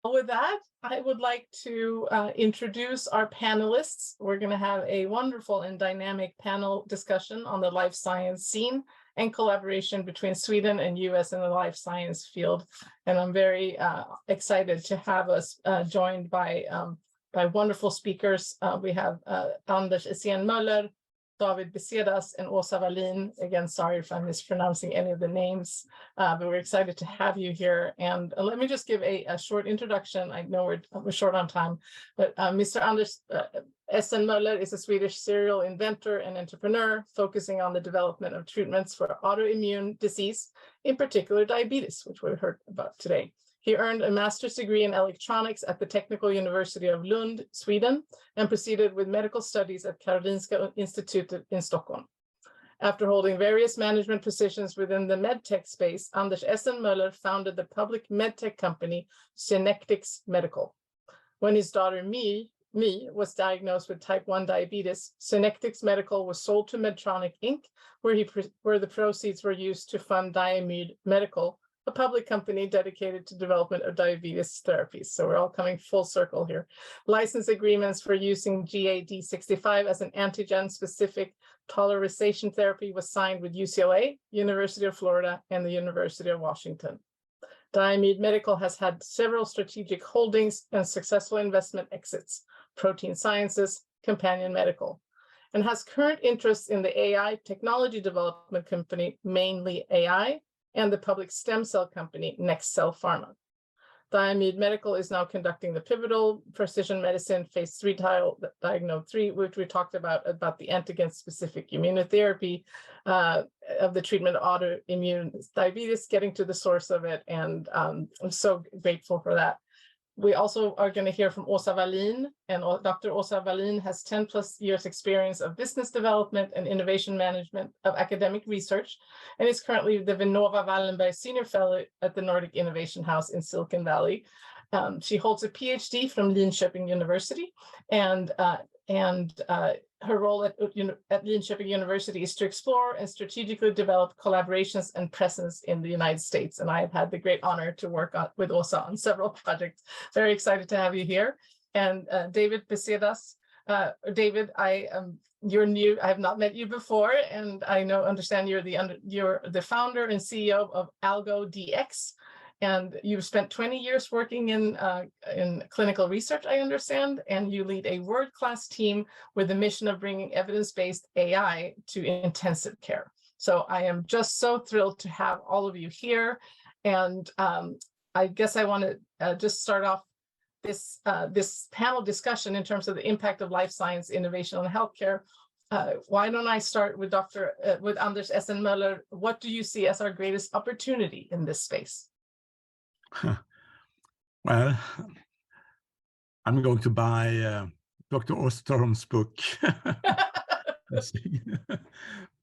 With that, I would like to introduce our panelists. We're going to have a wonderful and dynamic panel discussion on the life science scene and collaboration between Sweden and US in the life science field. And I'm very excited to have us joined by wonderful speakers. We have Anders Essen-Möller, David Becedas, and Åsa Wallin. Again, sorry if I'm mispronouncing any of the names, but we're excited to have you here. And let me just give a short introduction. I know we're short on time, but Mr. Anders Essen-Möller is a Swedish serial inventor and entrepreneur focusing on the development of treatments for autoimmune disease, in particular diabetes, which we heard about today. He earned a master's degree in electronics at the Technical University of Lund, Sweden, and proceeded with medical studies at Karolinska Institutet in Stockholm. After holding various management positions within the medtech space, Anders Essen-Möller founded the public medtech company Diamyd Medical. When his daughter Mi was diagnosed with type 1 diabetes, Diamyd Medical was sold to Medtronic Inc., where the proceeds were used to fund Diamyd Medical, a public company dedicated to development of diabetes therapies. So we're all coming full circle here. License agreements for using GAD65 as an antigen-specific tolerization therapy was signed with UCLA, University of Florida, and the University of Washington. Diamyd Medical has had several strategic holdings and successful investment exits, Protein Sciences, Companion Medical, and has current interests in the AI technology development company, Mainly AI, and the public stem cell company, NextCell Pharma. Diamyd Medical is now conducting the pivotal precision medicine phase 3 trial, Diamyd 3, which we talked about the antigen-specific immunotherapy of the treatment of autoimmune diabetes, getting to the source of it, and I'm so grateful for that. We also are going to hear from Åsa Wallin, and Dr. Åsa Wallin has 10 plus years experience of business development and innovation management of academic research, and is currently the Vinnova Wallenberg Senior Fellow at the Nordic Innovation House in Silicon Valley. She holds a PhD from Linköping University, and her role at Linköping University is to explore and strategically develop collaborations and presence in the United States. And I have had the great honor to work with Åsa on several projects. Very excited to have you here. And David Becedas. David, you're new. I have not met you before, and I understand you're the founder and CEO of AlgoDX. And you've spent 20 years working in clinical research, I understand, and you lead a world-class team with the mission of bringing evidence-based AI to intensive care. So I am just so thrilled to have all of you here. And I guess I want to just start off this panel discussion in terms of the impact of life science innovation on healthcare. Why don't I start with with Anders Essen-Möller? What do you see as our greatest opportunity in this space? Well, I'm going to buy Dr. Ostrom's book.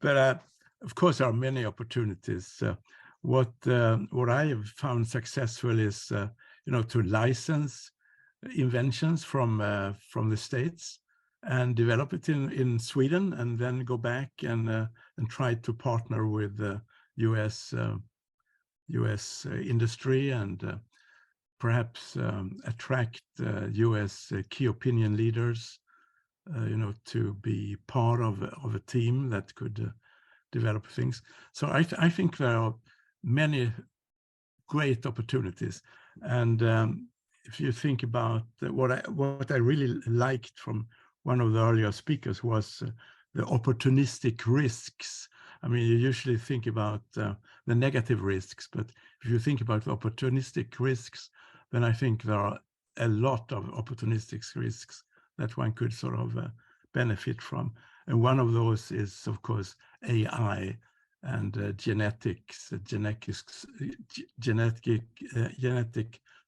But of course, there are many opportunities. What I have found successful is, to license inventions from the States and develop it in Sweden, and then go back and try to partner with the US industry and perhaps attract US key opinion leaders, to be part of a team that could develop things. So I think there are many great opportunities. And if you think about what I really liked from one of the earlier speakers was the opportunistic risks. I mean, you usually think about the negative risks, but if you think about the opportunistic risks, then I think there are a lot of opportunistic risks that one could sort of benefit from. And one of those is, of course, AI and genetic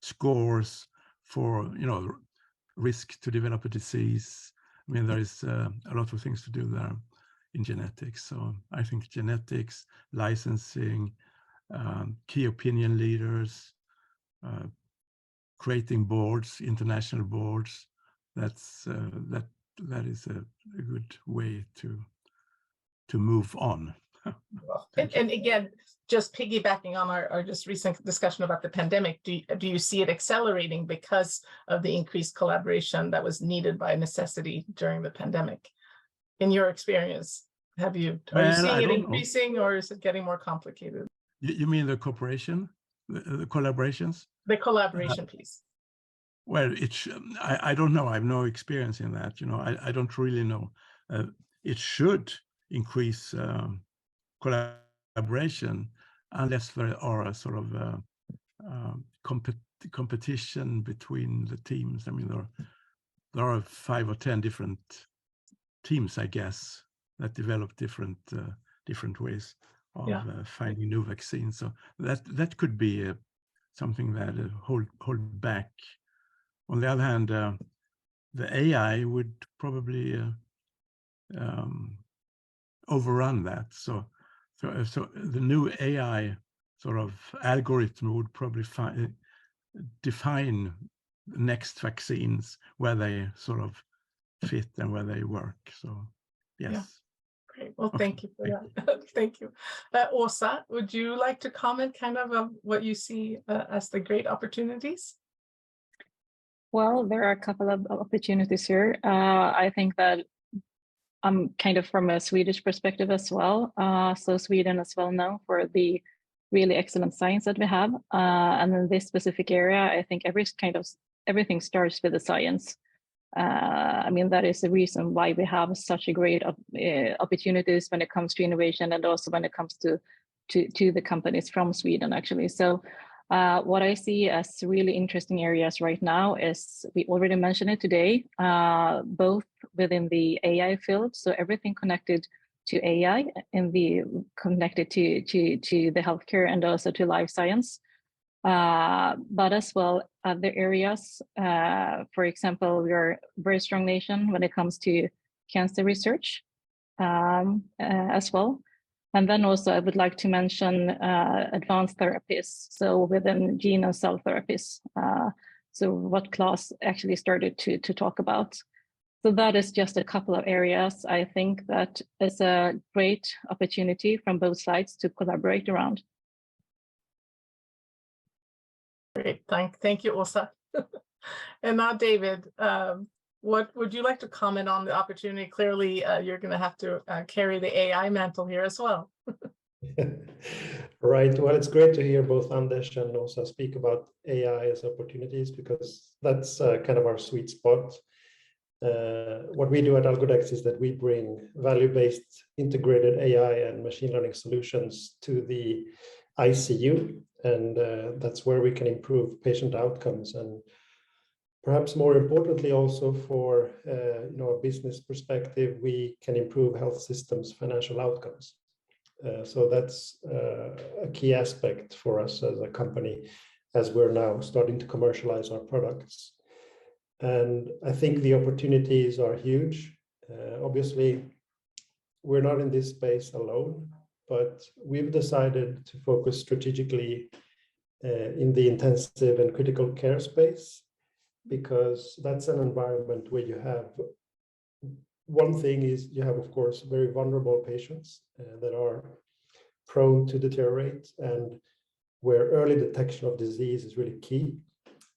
scores for, risk to develop a disease. I mean, there is a lot of things to do there in genetics. So I think genetics, licensing, key opinion leaders, creating boards, international boards, that is a good way to move on. Well, and again, just piggybacking on our just recent discussion about the pandemic, do you see it accelerating because of the increased collaboration that was needed by necessity during the pandemic? In your experience, are you seeing it increasing, or is it getting more complicated? You mean the cooperation, the collaborations? The collaboration piece. Well, I don't know. I have no experience in that. I don't really know. It should increase collaboration unless there are a sort of competition between the teams. I mean, there are 5 or 10 different teams, I guess, that develop different ways of finding new vaccines. So that could be something that hold back. On the other hand, the AI would probably overrun that. So the new AI sort of algorithm would probably define the next vaccines, where they sort of fit and where they work. So yes. Yeah. Great. Well, thank you for that. Thank you. Åsa, would you like to comment kind of what you see as the great opportunities? Well, there are a couple of opportunities here. I think that I'm kind of from a Swedish perspective as well. So Sweden is well known for the really excellent science that we have. And in this specific area, I think everything starts with the science. I mean, that is the reason why we have such a great opportunities when it comes to innovation, and also when it comes to the companies from Sweden, actually. So what I see as really interesting areas right now is, we already mentioned it today, both within the AI field, so everything connected to AI and connected to the healthcare and also to life science. But as well other areas. For example, we are a very strong nation when it comes to cancer research as well. And then also I would like to mention advanced therapies, so within gene and cell therapies. So what Claes actually started to talk about. So that is just a couple of areas I think that is a great opportunity from both sides to collaborate around. Great, thank you, Åsa. And now, David, what would you like to comment on the opportunity? Clearly, you're going to have to carry the AI mantle here as well. Right. Well, it's great to hear both Anders and Åsa speak about AI as opportunities, because that's kind of our sweet spot. What we do at AlgoDX is that we bring value-based integrated AI and machine learning solutions to the ICU, and that's where we can improve patient outcomes, and perhaps more importantly also for a business perspective, we can improve health systems' financial outcomes. So that's a key aspect for us as a company, as we're now starting to commercialize our products. And I think the opportunities are huge. Obviously, we're not in this space alone, but we've decided to focus strategically in the intensive and critical care space, because that's an environment where you have, one thing is you have, of course, very vulnerable patients that are prone to deteriorate, and where early detection of disease is really key.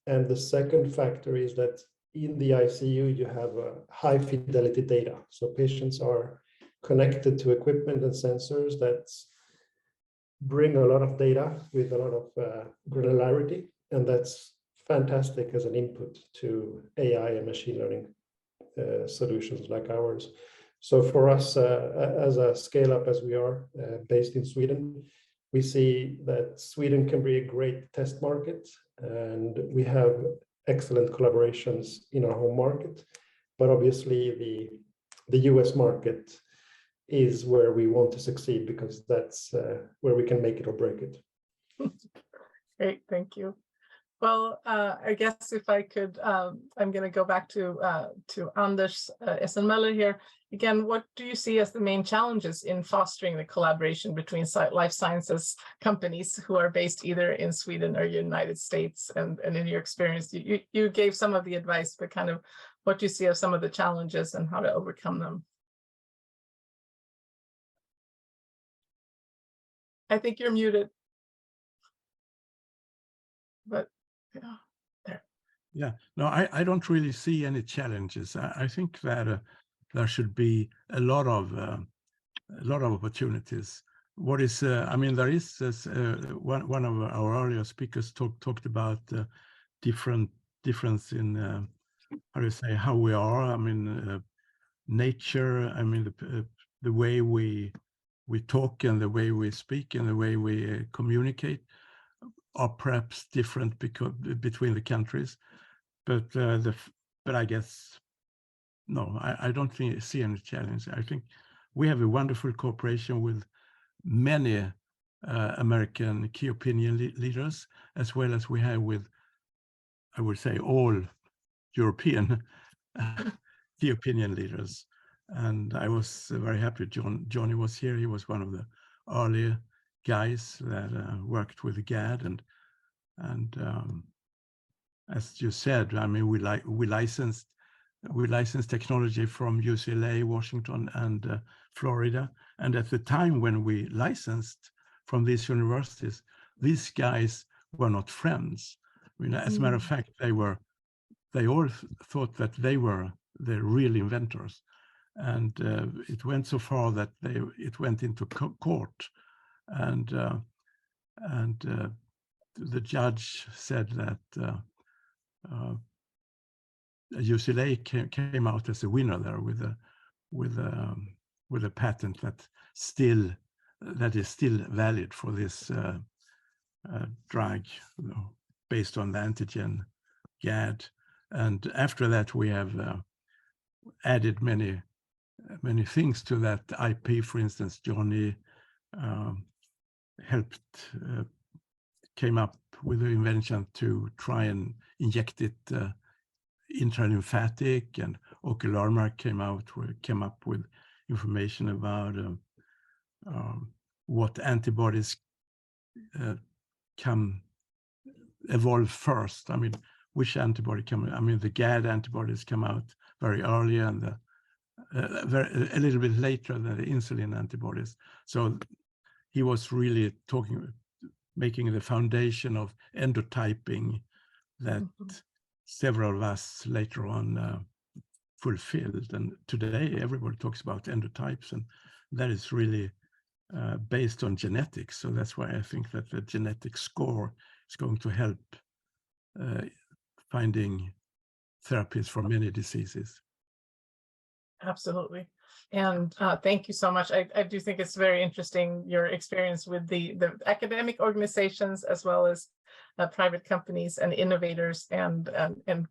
And the second factor is that in the ICU, you have high fidelity data. So patients are connected to equipment and sensors that bring a lot of data with a lot of granularity, and that's fantastic as an input to AI and machine learning solutions like ours. So for us, as a scale-up as we are, based in Sweden, we see that Sweden can be a great test market, and we have excellent collaborations in our home market. But obviously the US market is where we want to succeed, because that's where we can make it or break it. Great, thank you. Well, I guess if I could, I'm going to go back to Anders Essen-Möller here. Again, what do you see as the main challenges in fostering the collaboration between life sciences companies who are based either in Sweden or United States? And in your experience, you gave some of the advice, but kind of what do you see as some of the challenges and how to overcome them? I think you're muted. But yeah, there. Yeah, no, I don't really see any challenges. I think that there should be a lot of opportunities. What is, I mean, there is one of our earlier speakers talked about difference in how do you say, how we are. I mean, nature. I mean, the way we talk and the way we speak and the way we communicate are perhaps different between the countries, but I guess no, I don't see any challenge. I think we have a wonderful cooperation with many American key opinion leaders, as well as we have with, I would say, all European key opinion leaders. And I was very happy Johnny was here. He was one of the early guys that worked with GAD, and as you said, I mean, we licensed technology from UCLA, Washington, and Florida. And at the time when we licensed from these universities, these guys were not friends. I mean, as a matter of fact, they all thought that they were the real inventors. And it went so far that it went into court, and the judge said that UCLA came out as a winner there with a patent that is still valid for this drug, based on the antigen GAD. And after that, we have added many things to that IP. For instance, Johnny came up with the invention to try and inject it intralymphatic, and Ocularmark came up with information about what antibodies can evolve first. I mean, which antibody I mean, the GAD antibodies come out very early, and a little bit later than the insulin antibodies. So he was really making the foundation of endotyping that several of us later on fulfilled. And today everybody talks about endotypes, and that is really based on genetics. So that's why I think that the genetic score is going to help finding therapies for many diseases. Absolutely. And thank you so much. I do think it's very interesting, your experience with the academic organizations, as well as private companies and innovators, and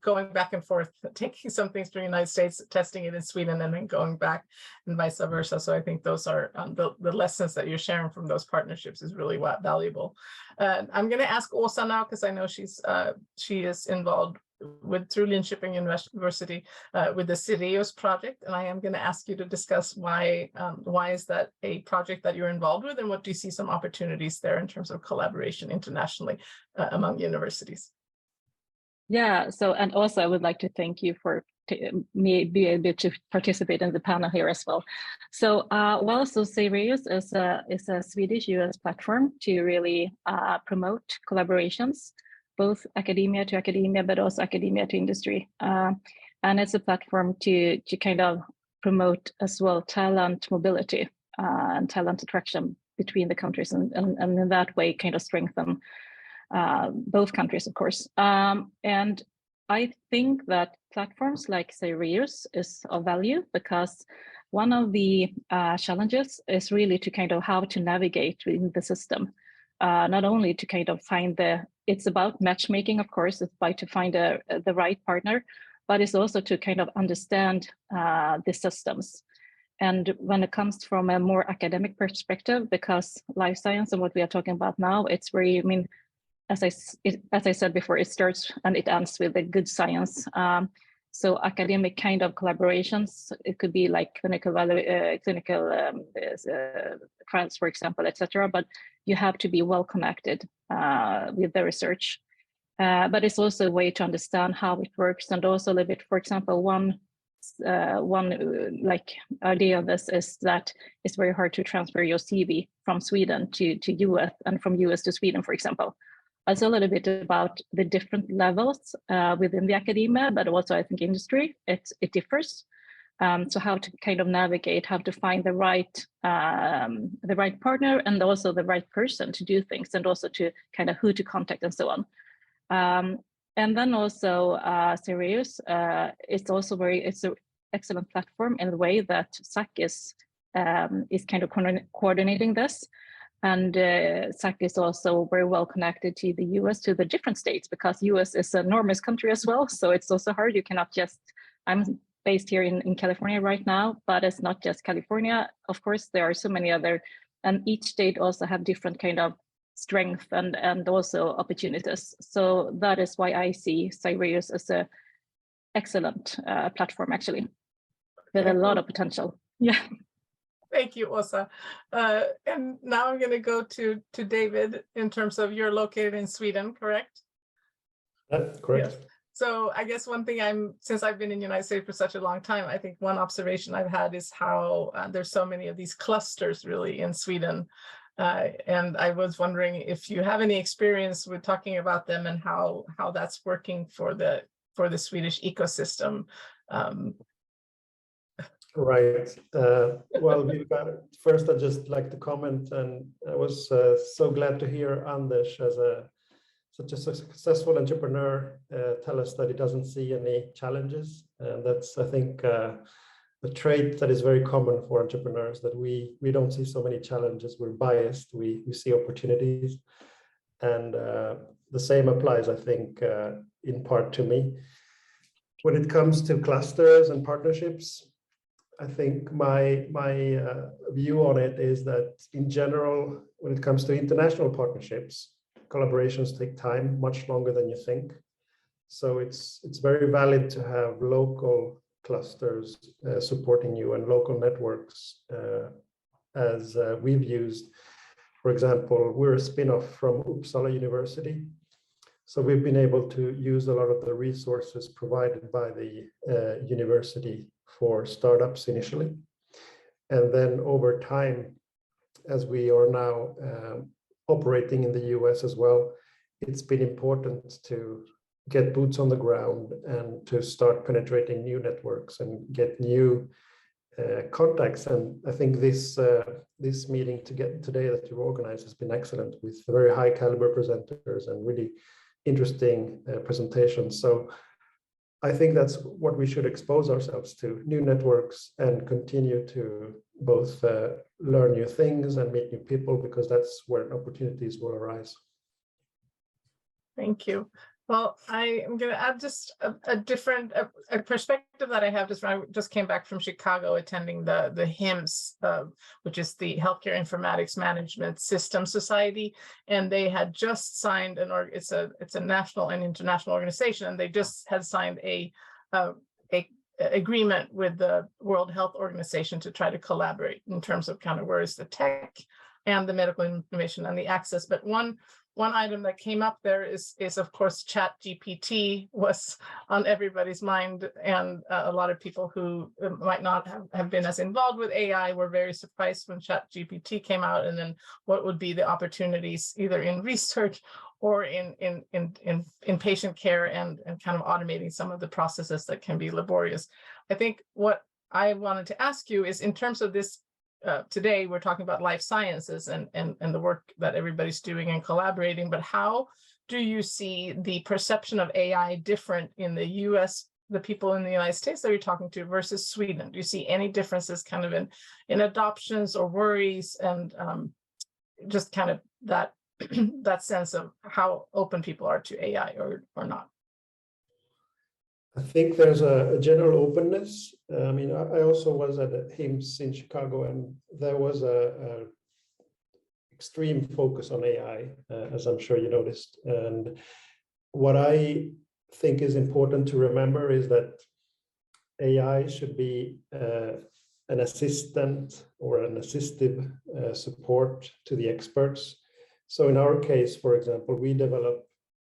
going back and forth, taking some things from the United States, testing it in Sweden, and then going back, and vice versa. So I think those are the lessons that you're sharing from those partnerships is really valuable. I'm going to ask Åsa now, because I know she is involved through Linköping University with the Sirius project, and I am going to ask you to discuss why is that a project that you're involved with, and what do you see some opportunities there in terms of collaboration internationally among universities? Yeah, so, and also I would like to thank you for me being able to participate in the panel here as well. So so Sirius is a Swedish US platform to really promote collaborations, both academia to academia, but also academia to industry. And it's a platform to kind of promote as well talent mobility and talent attraction between the countries, and in that way kind of strengthen both countries, of course. And I think that platforms like Sirius is of value, because one of the challenges is really to kind of how to navigate in the system. Not only to kind of find it's about matchmaking, of course, it's by to find the right partner, but it's also to kind of understand the systems. And when it comes from a more academic perspective, because life science and what we are talking about now, it's very, I mean, as I said before, it starts and it ends with the good science. So academic kind of collaborations, it could be like clinical trials, for example, etc. But you have to be well connected with the research. But it's also a way to understand how it works, and also a little bit, for example, one one like idea of this is that it's very hard to transfer your CV from Sweden to US and from US to Sweden, for example. Also a little bit about the different levels within the academia, but also I think industry, it differs. So how to kind of navigate, how to find the right partner and also the right person to do things, and also to kind of who to contact and so on. And then also Sirius, it's also it's an excellent platform in the way that SAC is kind of coordinating this. And SAC is also very well connected to the US, to the different states, because US is an enormous country as well. So it's also hard. You cannot just, I'm based here in California right now, but it's not just California. Of course, there are so many other, and each state also have different kind of strength and also opportunities. So that is why I see Sirius as an excellent platform, actually, with a lot of potential. Yeah. Thank you, Åsa. And now I'm going to go to David in terms of you're located in Sweden, correct? Correct. Yes. So I guess one thing since I've been in the United States for such a long time, I think one observation I've had is how there's so many of these clusters really in Sweden. And I was wondering if you have any experience with talking about them and how that's working for the Swedish ecosystem. Right. Well, first I'd just like to comment, and I was so glad to hear Anders as such a successful entrepreneur tell us that he doesn't see any challenges. And that's, I think, a trait that is very common for entrepreneurs, that we don't see so many challenges. We're biased. We see opportunities. And the same applies, I think, in part to me. When it comes to clusters and partnerships, I think my view on it is that in general, when it comes to international partnerships, collaborations take time, much longer than you think. So it's very valid to have local clusters supporting you and local networks, as we've used. For example, we're a spin-off from Uppsala University. So we've been able to use a lot of the resources provided by the university for startups initially. And then over time, as we are now operating in the US as well, it's been important to get boots on the ground and to start penetrating new networks and get new contacts. And I think this meeting today that you've organized has been excellent, with very high caliber presenters and really interesting presentations. So I think that's what we should expose ourselves to, new networks, and continue to both learn new things and meet new people, because that's where opportunities will arise. Thank you. Well, I am going to add just a different perspective that I have. I just came back from Chicago attending the HIMSS, which is the Healthcare Informatics Management System Society, and they had just signed it's a national and international organization, and they just had signed a agreement with the World Health Organization to try to collaborate in terms of kind of where is the tech and the medical information and the access. But one item that came up there is of course ChatGPT was on everybody's mind, and a lot of people who might not have been as involved with AI were very surprised when ChatGPT came out, and then what would be the opportunities either in research or in patient care and kind of automating some of the processes that can be laborious. I think what I wanted to ask you is, in terms of this, today we're talking about life sciences and the work that everybody's doing and collaborating, but how do you see the perception of AI different in the US, the people in the United States that you're talking to, versus Sweden? Do you see any differences kind of in adoptions or worries, and just kind of that that sense of how open people are to AI or not? I think there's a general openness. I mean, I also was at HIMSS in Chicago, and there was a extreme focus on AI, as I'm sure you noticed. And what I think is important to remember is that AI should be an assistant or an assistive support to the experts. So in our case, for example, we develop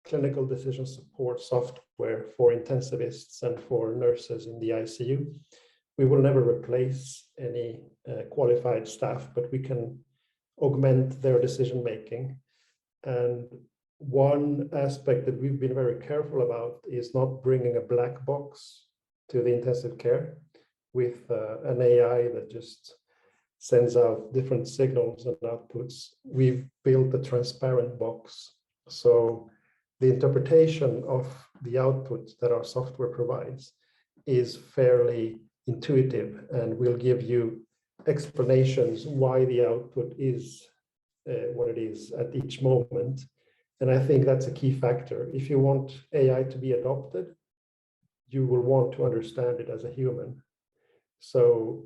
clinical decision support software for intensivists and for nurses in the ICU. We will never replace any qualified staff, but we can augment their decision making. And one aspect that we've been very careful about is not bringing a black box to the intensive care with an AI that just sends out different signals and outputs. We've built a transparent box. So the interpretation of the output that our software provides is fairly intuitive and will give you explanations why the output is what it is at each moment. And I think that's a key factor. If you want AI to be adopted, you will want to understand it as a human. So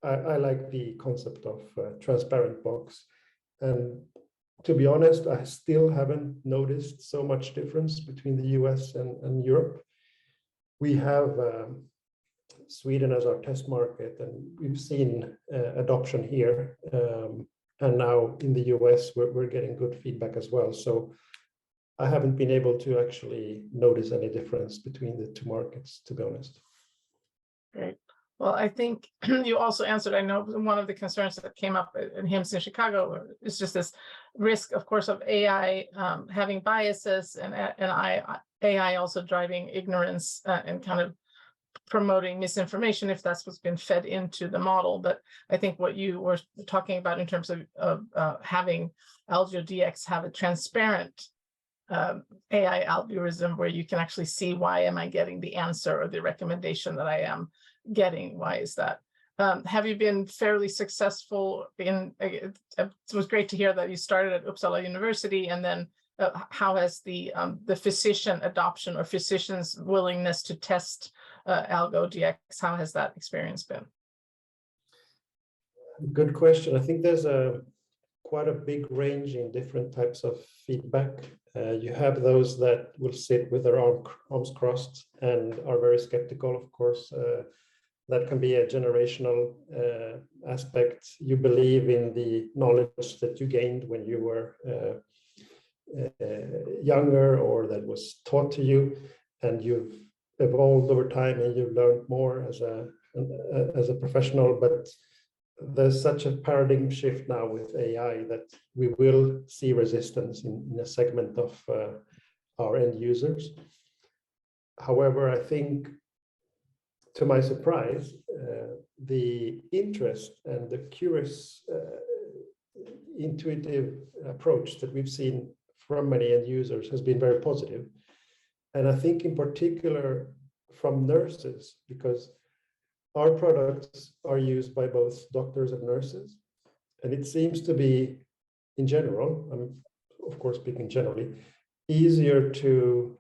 I like the concept of transparent box. And to be honest, I still haven't noticed so much difference between the US and Europe. We have Sweden as our test market, and we've seen adoption here. And now in the US, we're getting good feedback as well. So I haven't been able to actually notice any difference between the two markets, to be honest. Great. Well, I think you also answered, I know one of the concerns that came up in HIMSS in Chicago is just this risk, of course, of AI having biases and AI also driving ignorance and kind of promoting misinformation if that's what's been fed into the model. But I think what you were talking about in terms of having AlgoDX have a transparent AI algorithm where you can actually see why am I getting the answer or the recommendation that I am getting, why is that? Have you been fairly successful in, it was great to hear that you started at Uppsala University, and then how has the physician adoption or physicians' willingness to test AlgoDX, how has that experience been? Good question. I think there's quite a big range in different types of feedback. You have those that will sit with their arms crossed and are very skeptical, of course. That can be a generational aspect. You believe in the knowledge that you gained when you were younger, or that was taught to you, and you've evolved over time and you've learned more as a professional. But there's such a paradigm shift now with AI that we will see resistance in a segment of our end users. However, I think, to my surprise, the interest and the curious, intuitive approach that we've seen from many end users has been very positive. And I think in particular from nurses, because our products are used by both doctors and nurses. And it seems to be, in general, I'm of course speaking generally, easier to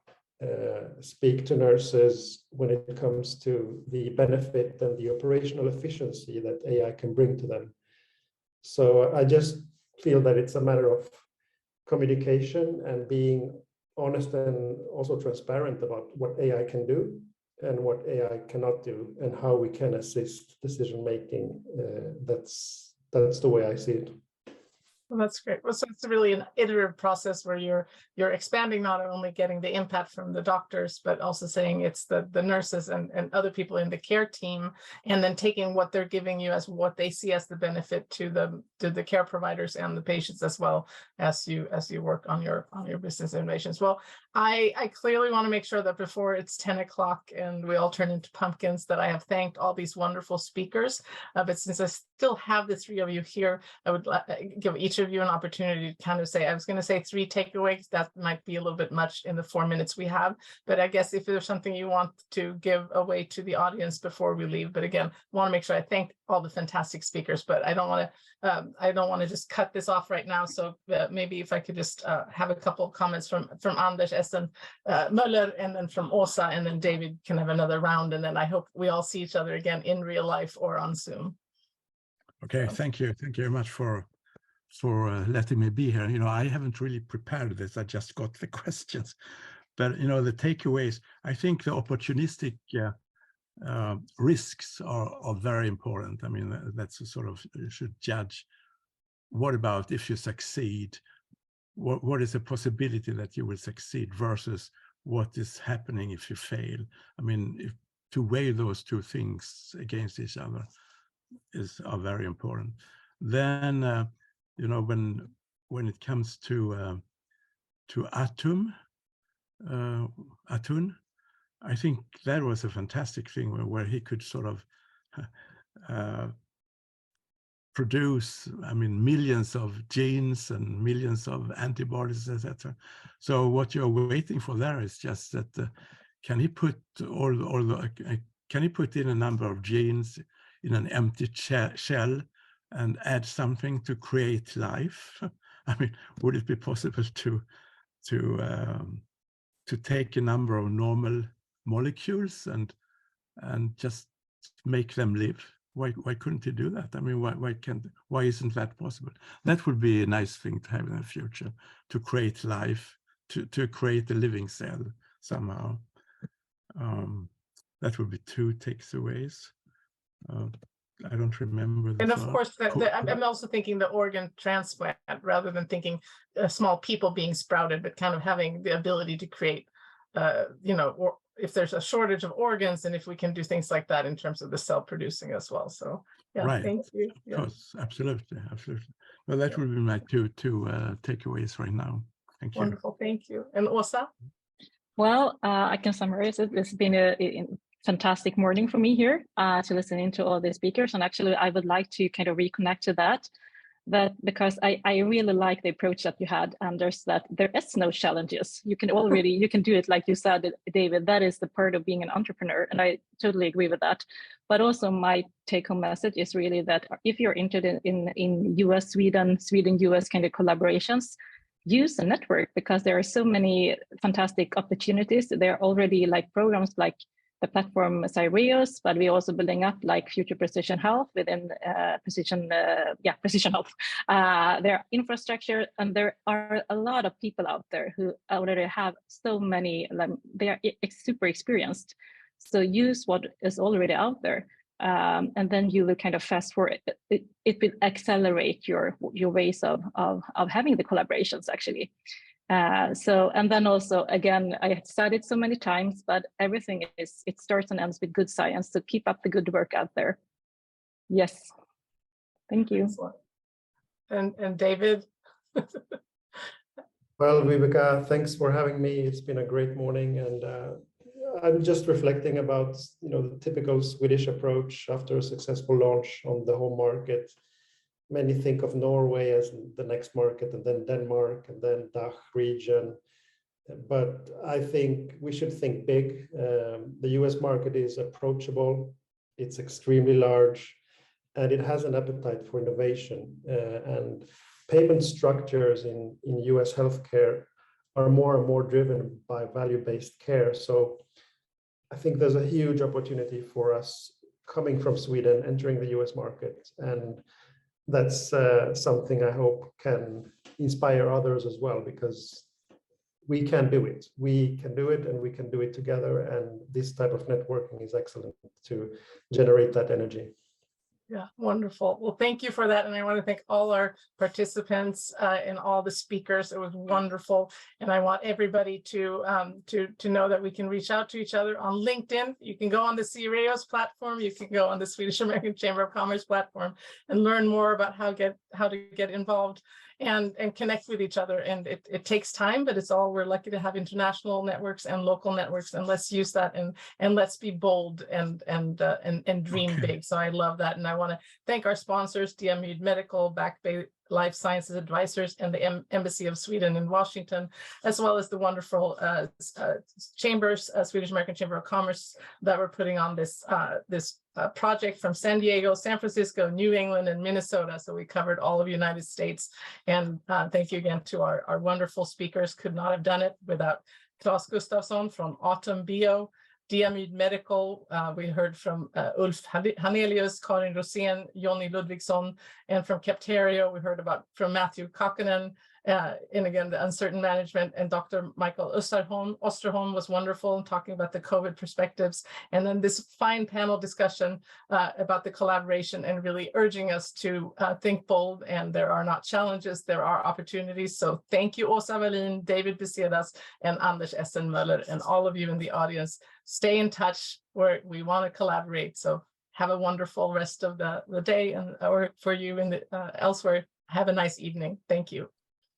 speak to nurses when it comes to the benefit and the operational efficiency that AI can bring to them. So I just feel that it's a matter of communication and being honest and also transparent about what AI can do and what AI cannot do, and how we can assist decision making. That's the way I see it. Well, that's great. Well, so it's really an iterative process where you're expanding, not only getting the impact from the doctors, but also saying it's the nurses and other people in the care team, and then taking what they're giving you as what they see as the benefit to the care providers and the patients, as well as you work on your business innovations. Well, I clearly want to make sure that before it's 10 o'clock and we all turn into pumpkins, that I have thanked all these wonderful speakers. But since I still have the three of you here, I would give each of you an opportunity to kind of say, I was going to say 3 takeaways. That might be a little bit much in the 4 minutes we have, but I guess if there's something you want to give away to the audience before we leave. But again, I want to make sure I thank all the fantastic speakers, but I don't want to just cut this off right now. So maybe if I could just have a couple of comments from Anders Essen-Möller, and then from Åsa, and then David can have another round, and then I hope we all see each other again in real life or on Zoom. Okay, thank you very much for letting me be here. I haven't really prepared this. I just got the questions, but the takeaways, I think the opportunistic risks are very important. I mean, that's a sort of, you should judge, what about if you succeed? what is the possibility that you will succeed versus what is happening if you fail. I mean, to weigh those two things against each other are very important. Then, you know, when it comes to Atun, I think that was a fantastic thing where he could sort of produce, I mean, millions of genes and millions of antibodies, etc. So what you're waiting for there is just that can he put can he put in a number of genes in an empty shell and add something to create life? I mean, would it be possible to take a number of normal molecules and just make them live? Why couldn't he do that? I mean, why isn't that possible? That would be a nice thing to have in the future, to create life, to create a living cell somehow. That would be 2 takeaways. I don't remember. And of course, I'm also thinking the organ transplant, rather than thinking small people being sprouted, but kind of having the ability to create, you know, or if there's a shortage of organs, and if we can do things like that in terms of the cell producing as well. So yeah, right. Thank you. Of course, absolutely. Well, that would be my two takeaways right now. Thank you. Wonderful, thank you. And Åsa? Well, I can summarize it. It's been a fantastic morning for me here to listen into all the speakers. And actually, I would like to kind of reconnect to that because I really like the approach that you had, Anders, that there is no challenges. You can you can do it like you said, David. That is the part of being an entrepreneur. And I totally agree with that. But also my take-home message is really that if you're interested in US, Sweden, US kind of collaborations, use a network, because there are so many fantastic opportunities. There are already like programs like the platform Cyreos, but we're also building up like Future Precision Health within Precision Health. There are infrastructure, and there are a lot of people out there who already have so many, they are super experienced. So use what is already out there. And then you will kind of fast forward. It will accelerate your ways of having the collaborations actually. And then also, again, I have said it so many times, but everything it starts and ends with good science. So keep up the good work out there. Yes, thank you. And David? Well, Viveka, thanks for having me. It's been a great morning, and I'm just reflecting about, you know, the typical Swedish approach after a successful launch on the home market. Many think of Norway as the next market, and then Denmark, and then DACH region. But I think we should think big. The US market is approachable, it's extremely large, and it has an appetite for innovation. And payment structures in US healthcare are more and more driven by value-based care. So I think there's a huge opportunity for us coming from Sweden, entering the US market. And that's something I hope can inspire others as well, because we can do it. We can do it, and we can do it together. And this type of networking is excellent to generate that energy. Yeah, wonderful. Well, thank you for that. And I want to thank all our participants and all the speakers. It was wonderful. And I want everybody to know that we can reach out to each other on LinkedIn. You can go on the Cyreos platform. You can go on the Swedish American Chamber of Commerce platform and learn more about how to get involved and connect with each other. And it takes time, but we're lucky to have international networks and local networks, and let's use that and let's be bold and dream big. So I love that. And I want to thank our sponsors, Diamyd Medical, Back Bay Life Sciences Advisors, and the Embassy of Sweden in Washington, as well as the wonderful chambers, Swedish American Chamber of Commerce, that were putting on this project from San Diego, San Francisco, New England, and Minnesota. So we covered all of the United States. And thank you again to our wonderful speakers. Could not have done it without Claes Gustafsson from Autumn Bio, Diamyd Medical. We heard from Ulf Hanelius, Karin Rosén, Jonny Ludvigsson, and from Capterio, we heard from Matthew Kakkonen and again, the uncertain management, and Dr. Michael Osterholm was wonderful in talking about the COVID perspectives, and then this fine panel discussion about the collaboration and really urging us to think bold, and there are not challenges, there are opportunities. So thank you, Åsa Wallin, David Becedas, and Anders Essen-Möller, and all of you in the audience. Stay in touch, where we want to collaborate. So have a wonderful rest of the day, and or for you in the elsewhere, have a nice evening. Thank you.